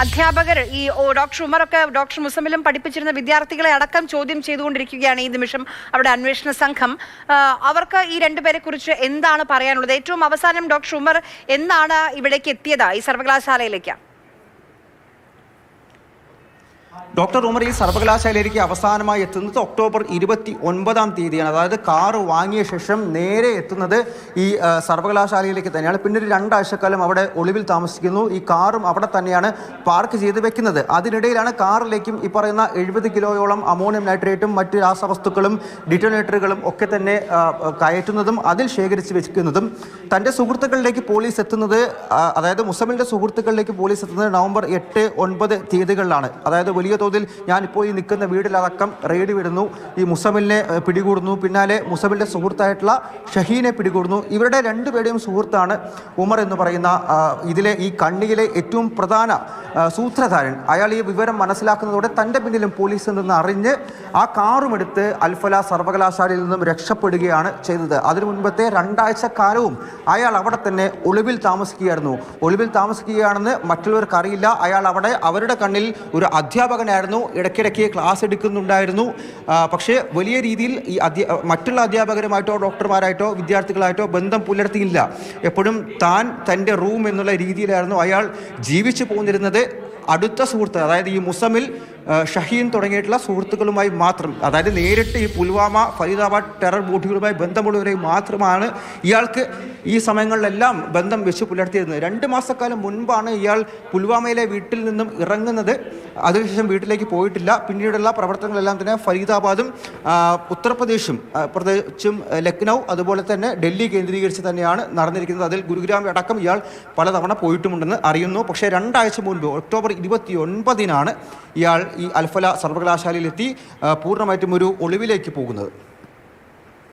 അധ്യാപകർ ഈ doctor ഉമറൊക്കെ doctor മുസമ്മിലും പഠിപ്പിച്ചിരുന്ന വിദ്യാർത്ഥികളെ അടക്കം ചോദ്യം ചെയ്തുകൊണ്ടിരിക്കുകയാണ് ഈ നിമിഷം അവിടെ അന്വേഷണ സംഘം. അവർക്ക് ഈ രണ്ടുപേരെ കുറിച്ച് എന്താണ് പറയാനുള്ളത്? ഏറ്റവും അവസാനം ഡോക്ടർ ഉമർ എന്നാണ് ഇവിടേക്ക് എത്തിയത്, ഈ സർവകലാശാലയിലേക്ക്? ഡോക്ടർ ഉമർ ഈ സർവകലാശാലയിലേക്ക് അവസാനമായി എത്തുന്നത് ഒക്ടോബർ 29-ാം തീയതിയാണ്. അതായത് കാറ് വാങ്ങിയ ശേഷം നേരെ എത്തുന്നത് ഈ സർവകലാശാലയിലേക്ക് തന്നെയാണ്. പിന്നീട് 2 ആഴ്ചക്കാലം അവിടെ ഒളിവിൽ താമസിക്കുന്നു. ഈ കാറും അവിടെ തന്നെയാണ് പാർക്ക് ചെയ്ത് വെക്കുന്നത്. അതിനിടയിലാണ് കാറിലേക്കും ഈ പറയുന്ന 70 കിലോയോളം അമോണിയം നൈട്രേറ്റും മറ്റ് രാസവസ്തുക്കളും ഡിറ്റോനേറ്ററുകളും ഒക്കെ തന്നെ കയറ്റുന്നതും അതിൽ ശേഖരിച്ച് വെക്കുന്നതും. തൻ്റെ സുഹൃത്തുക്കളിലേക്ക് പോലീസ് എത്തുന്നത്, അതായത് മുസമ്മിലിൻ്റെ സുഹൃത്തുക്കളിലേക്ക് പോലീസ് എത്തുന്നത് നവംബർ 8, 9 തീയതികളിലാണ്. അതായത് വലിയ തോതിൽ ഞാനിപ്പോൾ ഈ നിൽക്കുന്ന വീടിലടക്കം റെയ്ഡ് വിടുന്നു. ഈ മുസമ്മിലിനെ പിടികൂടുന്നു. പിന്നാലെ മുസമ്മിലിൻ്റെ സുഹൃത്തായിട്ടുള്ള ഷഹീനെ പിടികൂടുന്നു. ഇവരുടെ രണ്ടുപേരുടെയും സുഹൃത്താണ് ഉമർ എന്ന് പറയുന്ന ഇതിലെ ഈ കണ്ണിയിലെ ഏറ്റവും പ്രധാന സൂത്രധാരൻ. അയാൾ ഈ വിവരം മനസ്സിലാക്കുന്നതോടെ തൻ്റെ പിന്നിലും പോലീസിൽ നിന്ന് അറിഞ്ഞ് ആ കാറുമെടുത്ത് അൽഫല സർവകലാശാലയിൽ നിന്നും രക്ഷപ്പെടുകയാണ് ചെയ്തത്. അതിനു മുൻപത്തെ 2 ആഴ്ചക്കാലവും അയാൾ അവിടെ തന്നെ ഒളിവിൽ താമസിക്കുകയായിരുന്നു. ഒളിവിൽ താമസിക്കുകയാണെന്ന് മറ്റുള്ളവർക്ക് അറിയില്ല. അയാൾ അവിടെ അവരുടെ കണ്ണിൽ ഒരു അധ്യാപകനായിരുന്നു. ഇടയ്ക്കിടയ്ക്ക് ക്ലാസ് എടുക്കുന്നുണ്ടായിരുന്നു. പക്ഷേ വലിയ രീതിയിൽ ഈ മറ്റുള്ള അധ്യാപകരുമായിട്ടോ ഡോക്ടർമാരായിട്ടോ വിദ്യാർത്ഥികളായിട്ടോ ബന്ധം പുലർത്തിയില്ല. എപ്പോഴും തൻ്റെ റൂം എന്നുള്ള രീതിയിലായിരുന്നു അയാൾ ജീവിച്ചു പോന്നിരുന്നത്. അടുത്ത സുഹൃത്ത്, അതായത് ഈ മുസമ്മിൽ, ഷഹീൻ തുടങ്ങിയിട്ടുള്ള സുഹൃത്തുക്കളുമായി മാത്രം, അതായത് നേരിട്ട് ഈ പുൽവാമ ഫരീദാബാദ് ടെറർ ബോട്ടുകളുമായി ബന്ധമുള്ളവരെയും മാത്രമാണ് ഇയാൾക്ക് ഈ സമയങ്ങളിലെല്ലാം ബന്ധം വെച്ച് പുലർത്തിയിരുന്നത്. 2 മാസക്കാലം മുൻപാണ് ഇയാൾ പുൽവാമയിലെ വീട്ടിൽ നിന്നും ഇറങ്ങുന്നത്. അതിനുശേഷം വീട്ടിലേക്ക് പോയിട്ടില്ല. പിന്നീടുള്ള പ്രവർത്തനങ്ങളെല്ലാം തന്നെ ഫരീദാബാദും ഉത്തർപ്രദേശും, പ്രത്യേകിച്ചും ലക്നൗ, അതുപോലെ തന്നെ ഡൽഹി കേന്ദ്രീകരിച്ച് തന്നെയാണ് നടന്നിരിക്കുന്നത്. അതിൽ ഗുരുഗ്രാം അടക്കം ഇയാൾ പലതവണ പോയിട്ടുമുണ്ടെന്ന് അറിയുന്നു. പക്ഷേ 2 ആഴ്ച മുൻപ് ഒക്ടോബർ 29-നാണ് ഇയാൾ ഈ അൽഫല സർവകലാശാലയിലെത്തി പൂർണ്ണമായിട്ടും ഒരു ഒളിവിലേക്ക് പോകുന്നത്.